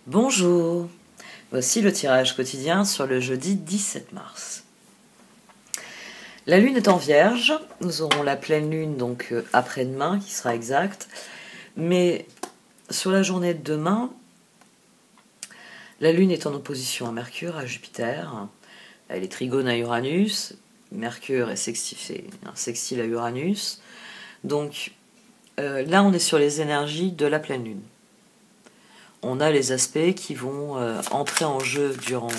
Bonjour, voici le tirage quotidien sur le jeudi 17 mars. La lune est en vierge, nous aurons la pleine lune donc après-demain qui sera exacte, mais sur la journée de demain, la lune est en opposition à Mercure, à Jupiter, elle est trigone à Uranus, Mercure est sextile à Uranus, donc là on est sur les énergies de la pleine lune. On a les aspects qui vont entrer en jeu durant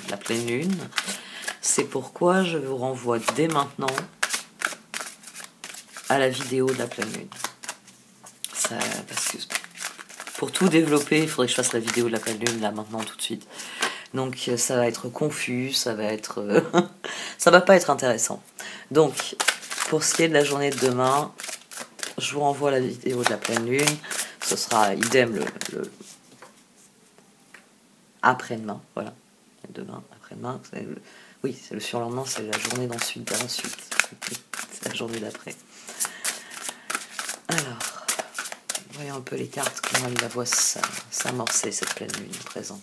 la pleine lune. C'est pourquoi je vous renvoie dès maintenant à la vidéo de la pleine lune. Parce que pour tout développer, il faudrait que je fasse la vidéo de la pleine lune là maintenant tout de suite. Donc ça va être confus, ça va pas être intéressant. Donc pour ce qui est de la journée de demain, je vous renvoie à la vidéo de la pleine lune. Ce sera idem le après-demain, voilà. Demain, après-demain, oui, c'est le surlendemain, c'est la journée d'ensuite, c'est la journée d'après. Alors, voyons un peu les cartes, comment elles la voient s'amorcer, cette pleine lune présente.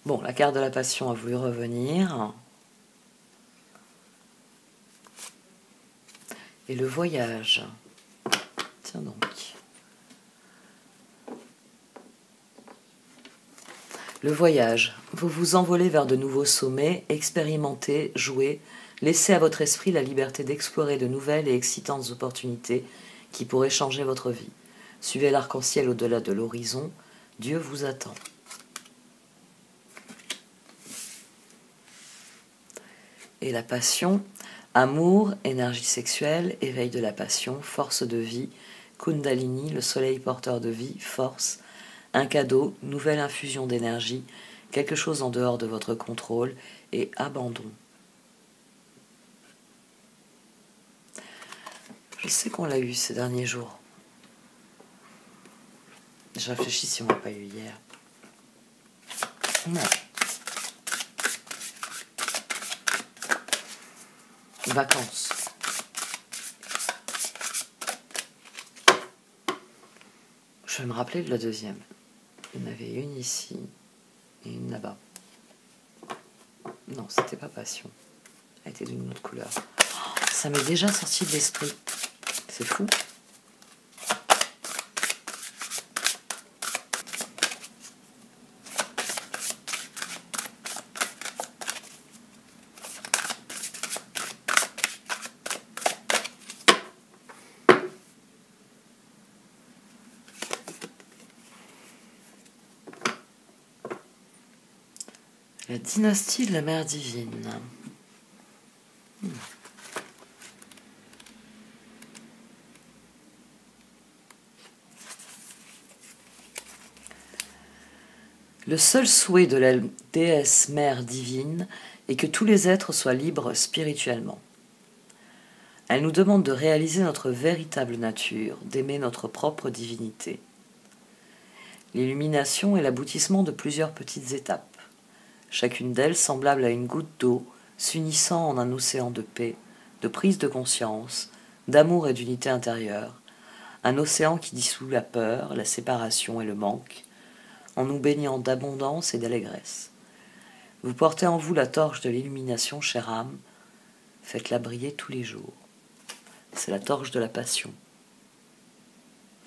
Bon, la carte de la passion a voulu revenir. Et le voyage. Tiens donc. Le voyage. Vous vous envolez vers de nouveaux sommets, expérimentez, jouez, laissez à votre esprit la liberté d'explorer de nouvelles et excitantes opportunités qui pourraient changer votre vie. Suivez l'arc-en-ciel au-delà de l'horizon, Dieu vous attend. Et la passion, amour, énergie sexuelle, éveil de la passion, force de vie, Kundalini, le soleil porteur de vie, force, un cadeau, nouvelle infusion d'énergie, quelque chose en dehors de votre contrôle et abandon. Je sais qu'on l'a eu ces derniers jours. Je réfléchis si on l'a pas eu hier. Non. Vacances. Je vais me rappeler de la deuxième. Il y en avait une ici et une là-bas. Non, c'était pas passion. Elle était d'une autre couleur. Oh, ça m'est déjà sorti de l'esprit. C'est fou. La dynastie de la mère divine. Le seul souhait de la déesse mère divine est que tous les êtres soient libres spirituellement. Elle nous demande de réaliser notre véritable nature, d'aimer notre propre divinité. L'illumination est l'aboutissement de plusieurs petites étapes, chacune d'elles semblable à une goutte d'eau, s'unissant en un océan de paix, de prise de conscience, d'amour et d'unité intérieure, un océan qui dissout la peur, la séparation et le manque, en nous baignant d'abondance et d'allégresse. Vous portez en vous la torche de l'illumination, chère âme, faites-la briller tous les jours. C'est la torche de la passion.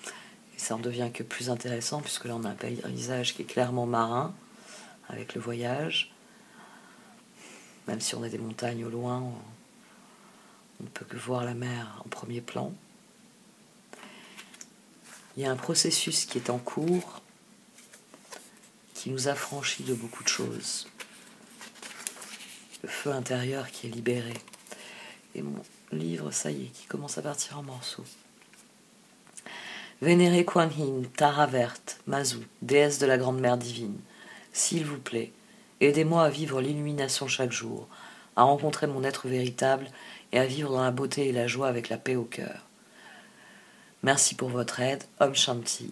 Et ça en devient que plus intéressant, puisque là on a un paysage qui est clairement marin, avec le voyage. Même si on a des montagnes au loin, on ne peut que voir la mer en premier plan. Il y a un processus qui est en cours, qui nous affranchit de beaucoup de choses. Le feu intérieur qui est libéré. Et mon livre, ça y est, qui commence à partir en morceaux. Vénérez Kuan Yin, Tara verte, Mazu, déesse de la Grande Mère divine, s'il vous plaît, aidez-moi à vivre l'illumination chaque jour, à rencontrer mon être véritable et à vivre dans la beauté et la joie avec la paix au cœur. Merci pour votre aide, Om Shanti.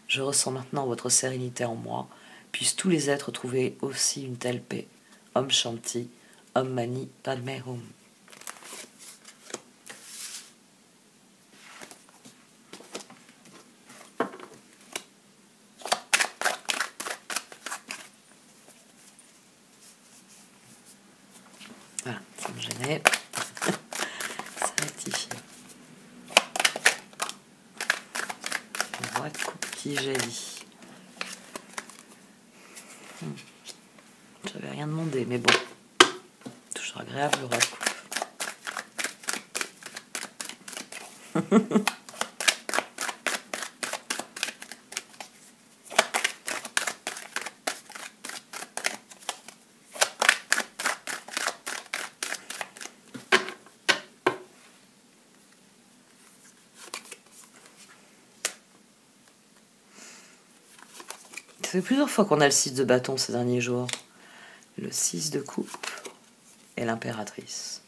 Je ressens maintenant votre sérénité en moi. Puissent tous les êtres trouver aussi une telle paix. Om Shanti, Om Mani Padme Hum. gêner. C'est rectifié. Le roi de coupe qui jaillit. J'avais rien demandé, mais bon. Toujours agréable le roi de coupe. Ça fait plusieurs fois qu'on a le 6 de bâton ces derniers jours. Le 6 de coupe et l'impératrice.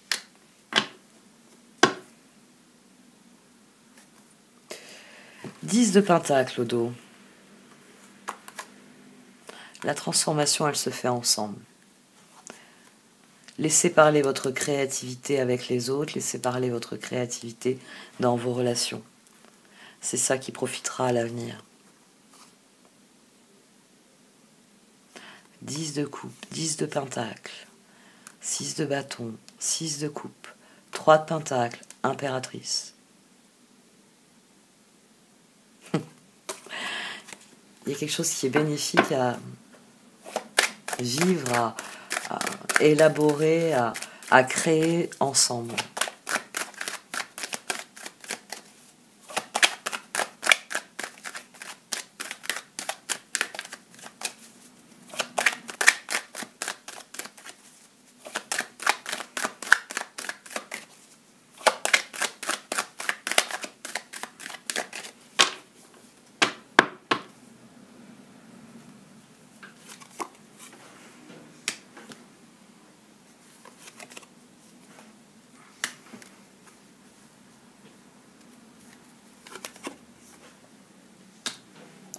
Dix de pentacle au dos. La transformation, elle se fait ensemble. Laissez parler votre créativité avec les autres, laissez parler votre créativité dans vos relations. C'est ça qui profitera à l'avenir. 10 de coupe, 10 de pentacle, 6 de bâton, 6 de coupe, 3 de pentacle, impératrice. Il y a quelque chose qui est bénéfique à vivre, à élaborer, à créer ensemble.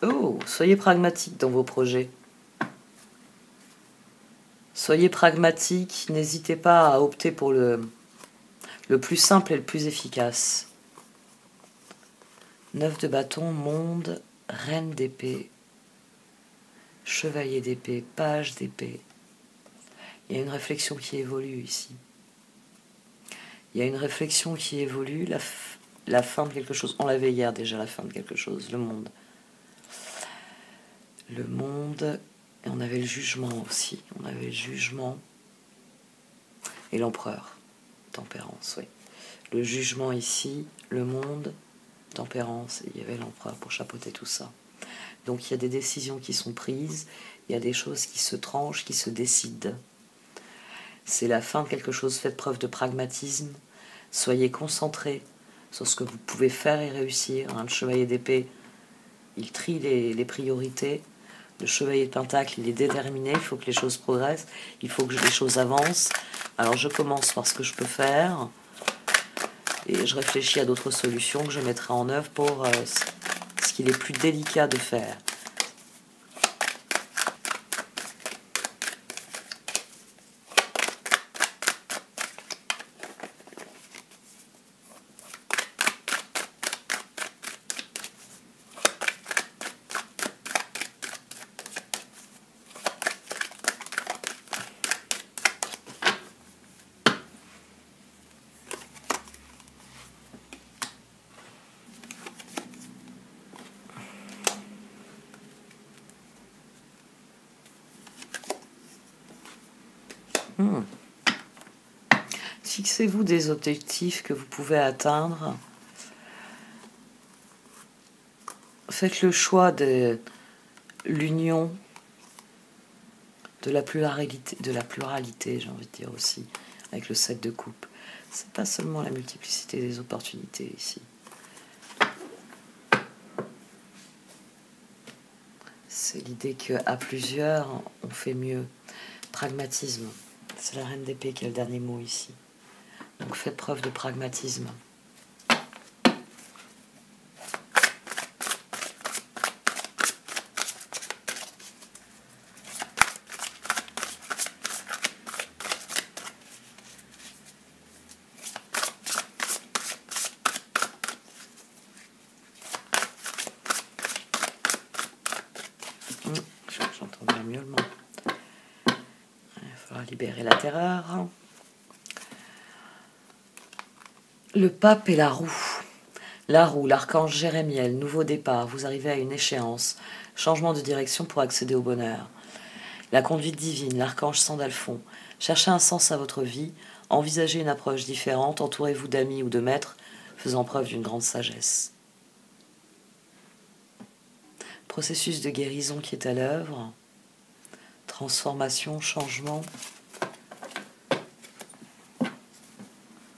Oh, soyez pragmatique dans vos projets. Soyez pragmatique, n'hésitez pas à opter pour le plus simple et le plus efficace. 9 de bâton, monde, reine d'épée, chevalier d'épée, page d'épée. Il y a une réflexion qui évolue ici. Il y a une réflexion qui évolue, la fin de quelque chose. On l'avait hier déjà, la fin de quelque chose, le monde. Le monde, et on avait le jugement aussi. On avait le jugement et l'empereur. Tempérance, oui. Le jugement ici, le monde, tempérance, et il y avait l'empereur pour chapeauter tout ça. Donc il y a des décisions qui sont prises, il y a des choses qui se tranchent, qui se décident. C'est la fin de quelque chose, faites preuve de pragmatisme, soyez concentrés sur ce que vous pouvez faire et réussir. Le chevalier d'épée, il trie les priorités. Le chevalier de pentacle, il est déterminé, il faut que les choses progressent, il faut que les choses avancent. Alors je commence par ce que je peux faire, et je réfléchis à d'autres solutions que je mettrai en œuvre pour ce qu'il est plus délicat de faire. Fixez-vous des objectifs que vous pouvez atteindre. Faites le choix de l'union, de la pluralité, j'ai envie de dire aussi, avec le 7 de coupe. C'est pas seulement la multiplicité des opportunités ici. C'est l'idée qu'à plusieurs, on fait mieux. Pragmatisme. C'est la reine d'épée qui a le dernier mot ici. Donc faites preuve de pragmatisme. J'entends bien miaulement. Il va falloir libérer la terreur. Le pape et la roue. La roue, l'archange Jérémiel, nouveau départ, vous arrivez à une échéance, changement de direction pour accéder au bonheur. La conduite divine, l'archange Sandalphon, cherchez un sens à votre vie, envisagez une approche différente, entourez-vous d'amis ou de maîtres, faisant preuve d'une grande sagesse. Processus de guérison qui est à l'œuvre, transformation, changement,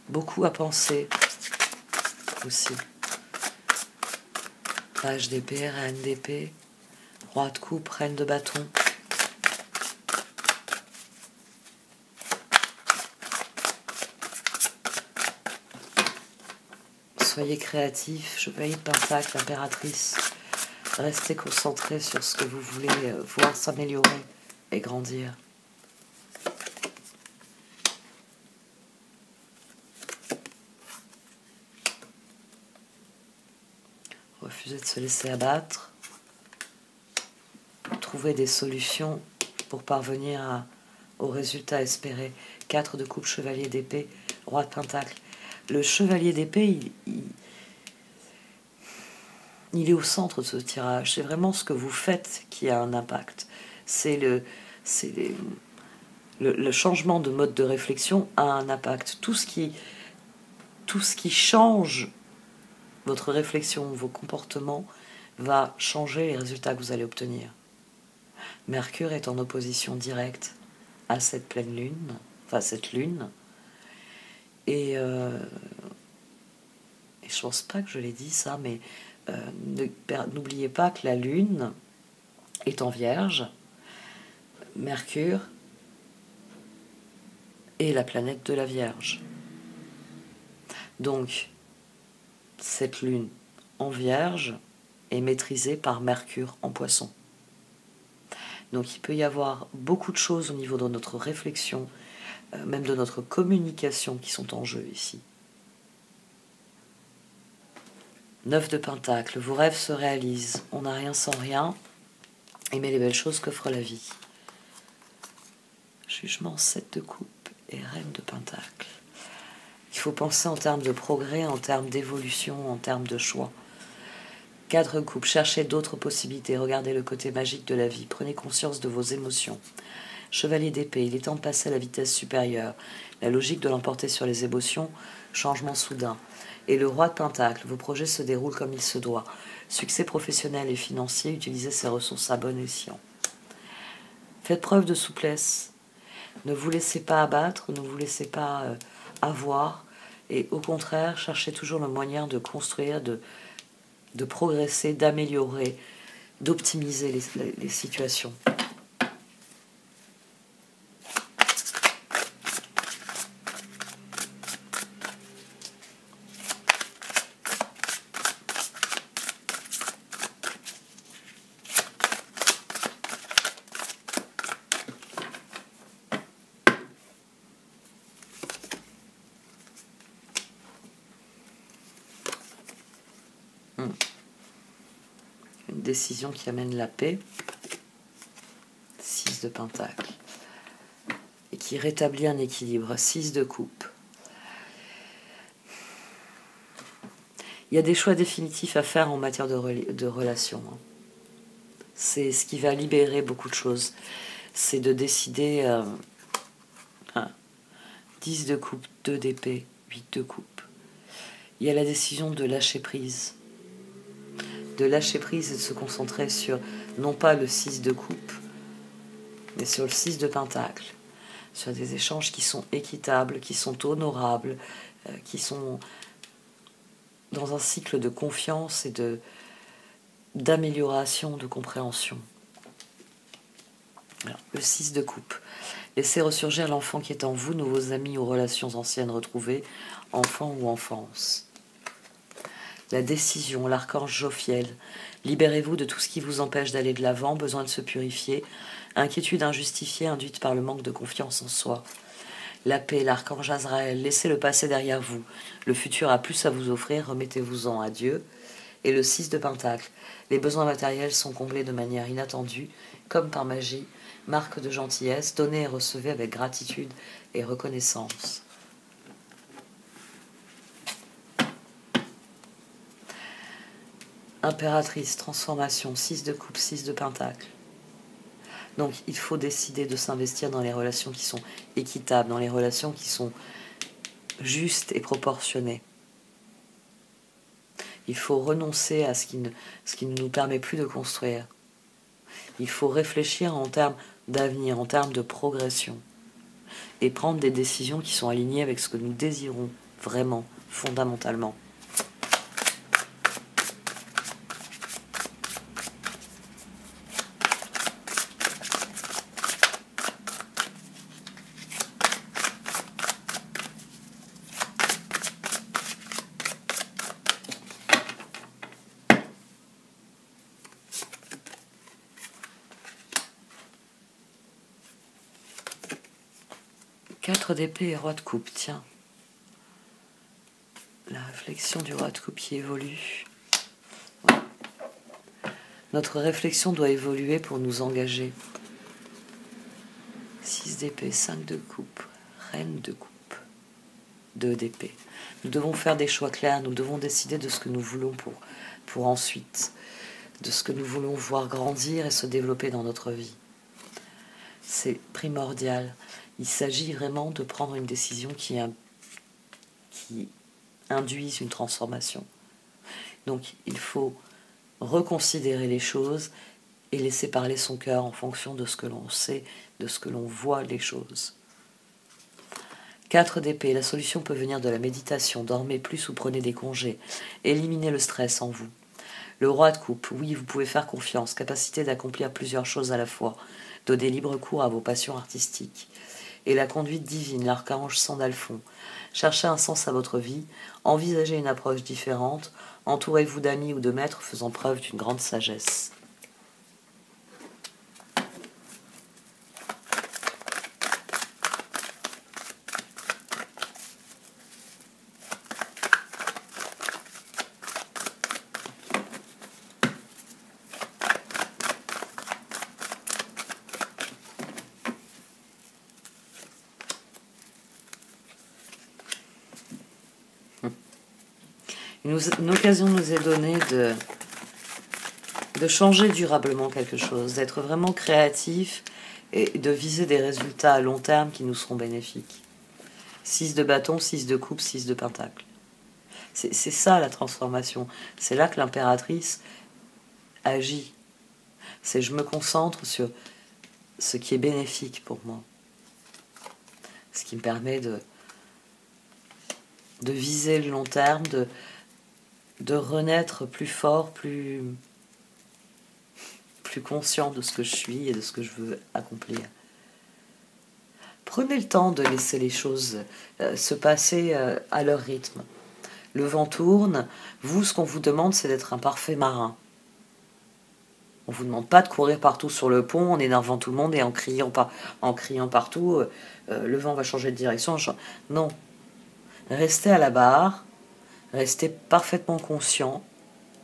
beaucoup à penser aussi. Page d'épée, reine d'épée, roi de coupe, reine de bâton. Soyez créatif, chevalier de pentacle, impératrice. Restez concentré sur ce que vous voulez voir s'améliorer et grandir. Refusez de se laisser abattre. Trouvez des solutions pour parvenir au résultat espéré. 4 de coupe, chevalier d'épée, roi de pentacle. Le chevalier d'épée, il est au centre de ce tirage. C'est vraiment ce que vous faites qui a un impact. C'est le changement de mode de réflexion a un impact. Tout ce qui change votre réflexion, vos comportements, va changer les résultats que vous allez obtenir. Mercure est en opposition directe à cette pleine lune, enfin cette lune. Et je pense pas que je l'ai dit ça, mais n'oubliez pas que la lune est en Vierge, Mercure est la planète de la Vierge. Donc, cette lune en Vierge est maîtrisée par Mercure en Poisson. Donc il peut y avoir beaucoup de choses au niveau de notre réflexion, même de notre communication qui sont en jeu ici. 9 de Pentacle, vos rêves se réalisent, on n'a rien sans rien, aimez les belles choses qu'offre la vie. Jugement, 7 de coupe et Reine de Pentacle. Il faut penser en termes de progrès, en termes d'évolution, en termes de choix. 4 coupes, cherchez d'autres possibilités, regardez le côté magique de la vie, prenez conscience de vos émotions. Chevalier d'épée, il est temps de passer à la vitesse supérieure. La logique de l'emporter sur les émotions, changement soudain. Et le roi de Pentacle, vos projets se déroulent comme il se doit. Succès professionnel et financier, utilisez ses ressources à bon escient. Faites preuve de souplesse. Ne vous laissez pas abattre, ne vous laissez pas avoir. Et au contraire, cherchez toujours le moyen de construire, de progresser, d'améliorer, d'optimiser les situations. Une décision qui amène la paix, 6 de Pentacle, et qui rétablit un équilibre, 6 de coupe. Il y a des choix définitifs à faire en matière de relations. C'est ce qui va libérer beaucoup de choses. C'est de décider 10 de coupe, 2 d'épée, 8 de coupe. Il y a la décision de lâcher prise. De lâcher prise et de se concentrer sur, non pas le 6 de coupe, mais sur le 6 de Pentacle. Sur des échanges qui sont équitables, qui sont honorables, qui sont dans un cycle de confiance et d'amélioration, de compréhension. Alors, le 6 de coupe. Laissez ressurgir l'enfant qui est en vous, nouveaux amis ou relations anciennes retrouvées, enfant ou enfance. La décision, l'archange Jophiel. Libérez-vous de tout ce qui vous empêche d'aller de l'avant, besoin de se purifier, inquiétude injustifiée induite par le manque de confiance en soi. La paix, l'archange Azraël. Laissez le passé derrière vous. Le futur a plus à vous offrir, remettez-vous-en à Dieu. Et le 6 de Pentacle. Les besoins matériels sont comblés de manière inattendue, comme par magie, marque de gentillesse, donnez et recevez avec gratitude et reconnaissance. Impératrice, transformation, 6 de coupe, 6 de pentacle. Donc il faut décider de s'investir dans les relations qui sont équitables, dans les relations qui sont justes et proportionnées. Il faut renoncer à ce qui ne nous permet plus de construire. Il faut réfléchir en termes d'avenir, en termes de progression. Et prendre des décisions qui sont alignées avec ce que nous désirons vraiment, fondamentalement. Quatre d'épée et roi de coupe, tiens. La réflexion du roi de coupe qui évolue. Ouais. Notre réflexion doit évoluer pour nous engager. 6 d'épée, 5 de coupe, reine de coupe, 2 d'épée. Nous devons faire des choix clairs, nous devons décider de ce que nous voulons pour ensuite, de ce que nous voulons voir grandir et se développer dans notre vie. C'est primordial. Il s'agit vraiment de prendre une décision qui induise une transformation. Donc il faut reconsidérer les choses et laisser parler son cœur en fonction de ce que l'on sait, de ce que l'on voit les choses. 4 d'épée, la solution peut venir de la méditation, dormez plus ou prenez des congés, éliminez le stress en vous. Le roi de coupe, oui, vous pouvez faire confiance, capacité d'accomplir plusieurs choses à la fois, donner libre cours à vos passions artistiques. Et la conduite divine, l'archange Sandalphon. Cherchez un sens à votre vie, envisagez une approche différente, entourez-vous d'amis ou de maîtres faisant preuve d'une grande sagesse. Une occasion nous est donnée de changer durablement quelque chose, d'être vraiment créatif et de viser des résultats à long terme qui nous seront bénéfiques. 6 de bâton, 6 de coupe, 6 de pentacle. C'est ça la transformation. C'est là que l'impératrice agit. C'est je me concentre sur ce qui est bénéfique pour moi. Ce qui me permet de viser le long terme, de renaître plus fort, plus conscient de ce que je suis et de ce que je veux accomplir. Prenez le temps de laisser les choses se passer à leur rythme. Le vent tourne, vous, ce qu'on vous demande, c'est d'être un parfait marin. On ne vous demande pas de courir partout sur le pont en énervant tout le monde et en criant partout, le vent va changer de direction. Non. Restez à la barre, restez parfaitement conscient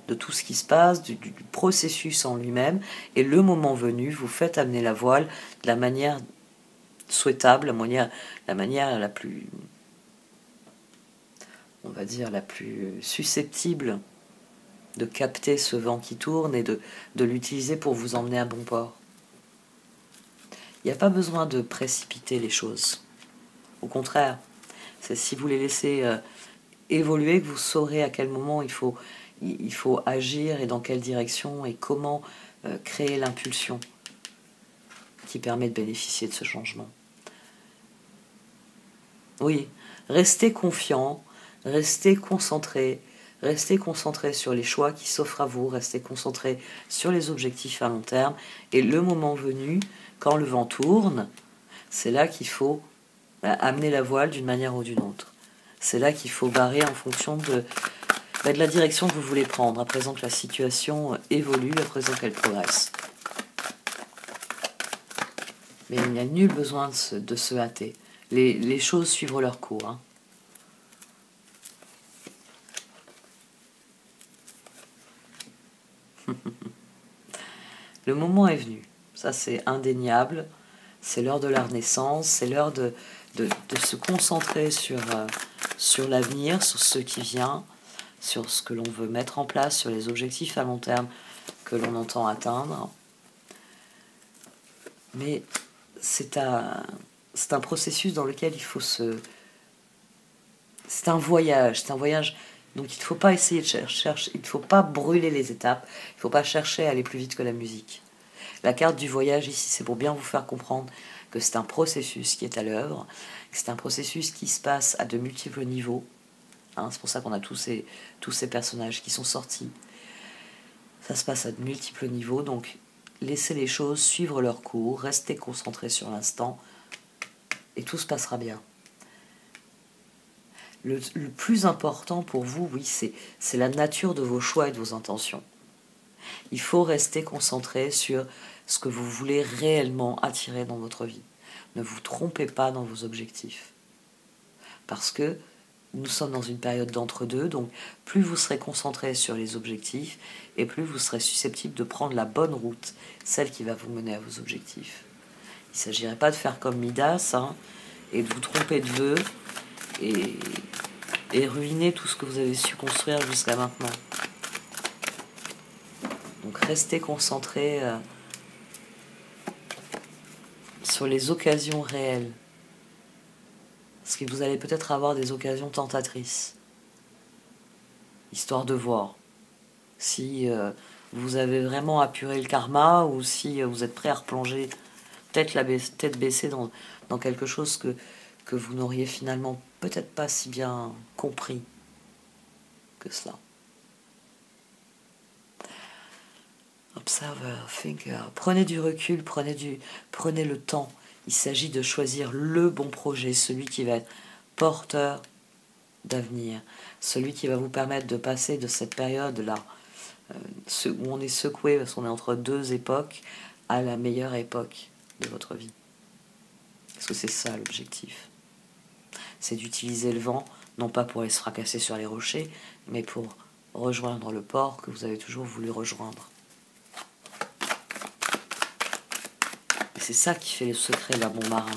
de tout ce qui se passe, du processus en lui-même, et le moment venu, vous faites amener la voile de la manière souhaitable, la manière la plus, on va dire, la plus susceptible de capter ce vent qui tourne et de l'utiliser pour vous emmener à bon port. Il n'y a pas besoin de précipiter les choses. Au contraire, c'est si vous les laissez évoluer que vous saurez à quel moment il faut agir et dans quelle direction et comment créer l'impulsion qui permet de bénéficier de ce changement. Oui, restez confiant, restez concentré sur les choix qui s'offrent à vous, restez concentré sur les objectifs à long terme, et le moment venu, quand le vent tourne, c'est là qu'il faut amener la voile d'une manière ou d'une autre. C'est là qu'il faut barrer en fonction de la direction que vous voulez prendre, à présent que la situation évolue, à présent qu'elle progresse. Mais il n'y a nul besoin de se hâter. Les choses suivront leur cours. Hein. Le moment est venu. Ça, c'est indéniable. C'est l'heure de la renaissance. C'est l'heure de se concentrer sur l'avenir, sur ce qui vient. sur ce que l'on veut mettre en place, sur les objectifs à long terme que l'on entend atteindre. Mais c'est un processus dans lequel il faut se... C'est un voyage, donc il ne faut pas essayer de chercher, il ne faut pas brûler les étapes, il ne faut pas chercher à aller plus vite que la musique. La carte du voyage ici, c'est pour bien vous faire comprendre que c'est un processus qui est à l'œuvre, que c'est un processus qui se passe à de multiples niveaux. Hein, c'est pour ça qu'on a tous ces personnages qui sont sortis. Ça se passe à de multiples niveaux, donc laissez les choses suivre leur cours, restez concentrés sur l'instant, et tout se passera bien. Le plus important pour vous, oui, c'est la nature de vos choix et de vos intentions. Il faut rester concentré sur ce que vous voulez réellement attirer dans votre vie. Ne vous trompez pas dans vos objectifs. Parce que nous sommes dans une période d'entre-deux, donc plus vous serez concentré sur les objectifs, et plus vous serez susceptible de prendre la bonne route, celle qui va vous mener à vos objectifs. Il ne s'agirait pas de faire comme Midas, hein, et de vous tromper de vœux, et ruiner tout ce que vous avez su construire jusqu'à maintenant. Donc restez concentrés sur les occasions réelles. Parce que vous allez peut-être avoir des occasions tentatrices. Histoire de voir si vous avez vraiment apuré le karma ou si vous êtes prêt à replonger tête baissée dans quelque chose que vous n'auriez finalement peut-être pas si bien compris que cela. Observer, thinker. Prenez du recul, prenez le temps. Il s'agit de choisir le bon projet, celui qui va être porteur d'avenir, celui qui va vous permettre de passer de cette période-là, où on est secoué parce qu'on est entre deux époques, à la meilleure époque de votre vie. Parce que c'est ça l'objectif. C'est d'utiliser le vent, non pas pour aller se fracasser sur les rochers, mais pour rejoindre le port que vous avez toujours voulu rejoindre. Et c'est ça qui fait le secret d'un bon marin.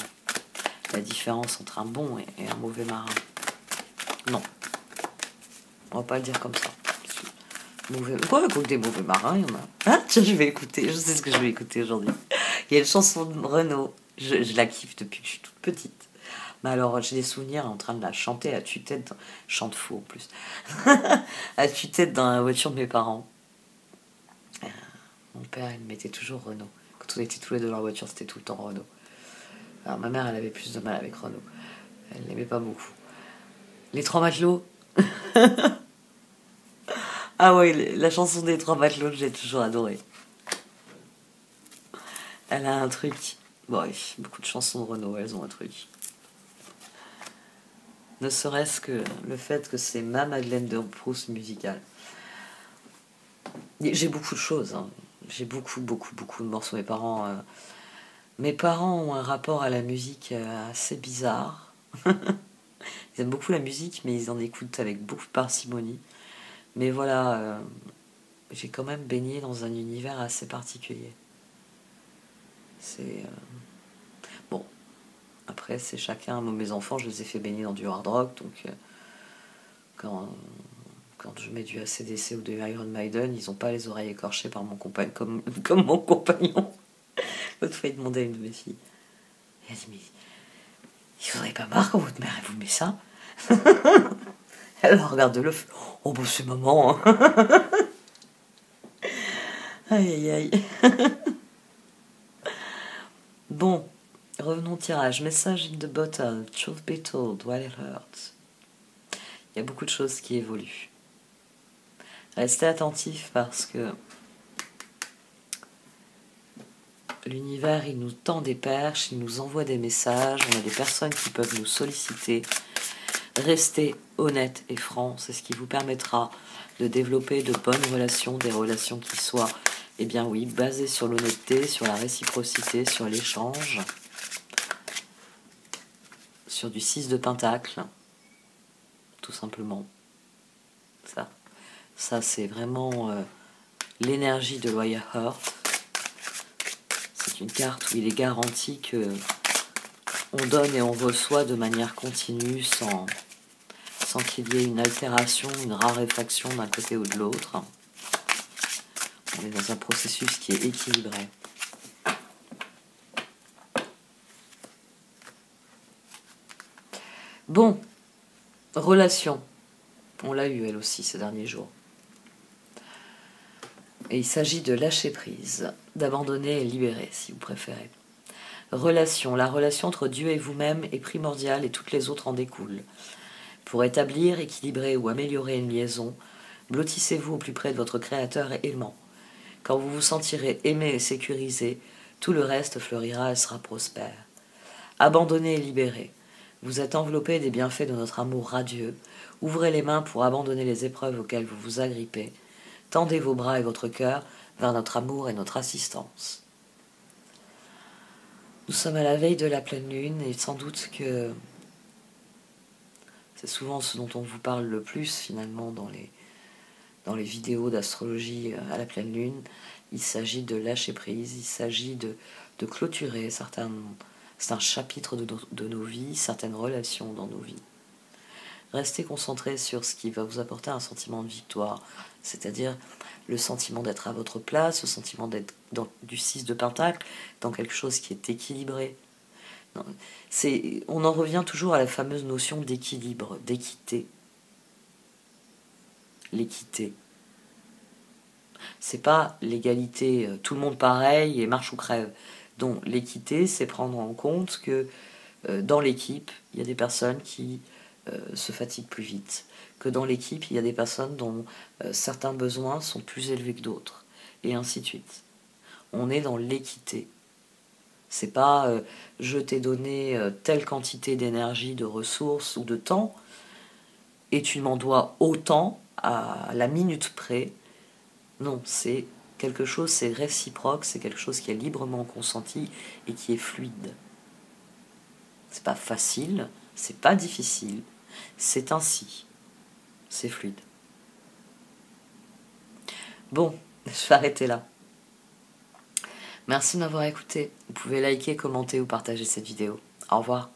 La différence entre un bon et un mauvais marin. Non. On va pas le dire comme ça. Quoi, des mauvais marins, il y en a. Hein, tiens, je vais écouter. Je sais ce que je vais écouter aujourd'hui. Il y a une chanson de Renaud. Je la kiffe depuis que je suis toute petite. Mais alors, j'ai des souvenirs en train de la chanter à tue-tête. Chante faux en plus. À tue-tête dans la voiture de mes parents. Mon père, il mettait toujours Renaud. Quand on était tous les deux dans la voiture, c'était tout le temps Renaud. Alors, ma mère, elle avait plus de mal avec Renaud. Elle l'aimait pas beaucoup. Les Trois Matelots. Ah ouais, la chanson des Trois Matelots, j'ai toujours adoré. Elle a un truc. Bon, beaucoup de chansons de Renaud, elles ont un truc. Ne serait-ce que le fait que c'est ma Madeleine de Proust musicale. J'ai beaucoup de choses. Hein. J'ai beaucoup de morceaux. Mes parents ont un rapport à la musique assez bizarre. Ils aiment beaucoup la musique, mais ils en écoutent avec beaucoup de parcimonie. Mais voilà, j'ai quand même baigné dans un univers assez particulier. C'est... Bon, après, c'est chacun. Moi, mes enfants, je les ai fait baigner dans du hard rock, donc quand je mets du AC/DC ou de Iron Maiden, ils n'ont pas les oreilles écorchées par mon compagnon, comme mon compagnon. L'autre fois, il demandait à une de mes filles. Elle a dit, mais il faudrait pas marre quand votre mère elle vous met ça. Elle regarde le feu. Oh, bah, c'est maman. Hein. Aïe, aïe, aïe. Bon, revenons au tirage. Message in the bottle. Truth be told, while it hurts. Il y a beaucoup de choses qui évoluent. Restez attentifs parce que l'univers, il nous tend des perches, il nous envoie des messages, on a des personnes qui peuvent nous solliciter. Restez honnête et franc, c'est ce qui vous permettra de développer de bonnes relations, des relations qui soient, eh bien oui, basées sur l'honnêteté, sur la réciprocité, sur l'échange, sur du 6 de pentacle, tout simplement. Ça c'est vraiment l'énergie de Loya Heart. C'est une carte où il est garanti que on donne et on reçoit de manière continue sans sans qu'il y ait une altération, une raréfaction d'un côté ou de l'autre. On est dans un processus qui est équilibré. Bon, relation. On l'a eu elle aussi ces derniers jours. Et il s'agit de lâcher prise, d'abandonner et libérer, si vous préférez. Relation. La relation entre Dieu et vous-même est primordiale et toutes les autres en découlent. Pour établir, équilibrer ou améliorer une liaison, blottissez-vous au plus près de votre Créateur aimant. Quand vous vous sentirez aimé et sécurisé, tout le reste fleurira et sera prospère. Abandonnez et libérez. Vous êtes enveloppé des bienfaits de notre amour radieux. Ouvrez les mains pour abandonner les épreuves auxquelles vous vous agrippez. Tendez vos bras et votre cœur vers notre amour et notre assistance. Nous sommes à la veille de la pleine lune et sans doute que c'est souvent ce dont on vous parle le plus finalement dans les vidéos d'astrologie à la pleine lune. Il s'agit de lâcher prise, il s'agit de clôturer certains chapitres de nos vies, certaines relations dans nos vies. Restez concentré sur ce qui va vous apporter un sentiment de victoire, c'est-à-dire le sentiment d'être à votre place, le sentiment d'être du 6 de Pentacle, dans quelque chose qui est équilibré. On en revient toujours à la fameuse notion d'équilibre, d'équité. L'équité. C'est pas l'égalité, tout le monde pareil et marche ou crève. Donc l'équité, c'est prendre en compte que dans l'équipe, il y a des personnes qui se fatiguent plus vite, que dans l'équipe, il y a des personnes dont certains besoins sont plus élevés que d'autres, et ainsi de suite. On est dans l'équité. C'est pas je t'ai donné telle quantité d'énergie, de ressources ou de temps, et tu m'en dois autant à la minute près. Non, c'est quelque chose, c'est réciproque, c'est quelque chose qui est librement consenti et qui est fluide. C'est pas facile, c'est pas difficile, c'est ainsi. C'est fluide. Bon, je vais arrêter là. Merci de m'avoir écouté. Vous pouvez liker, commenter ou partager cette vidéo. Au revoir.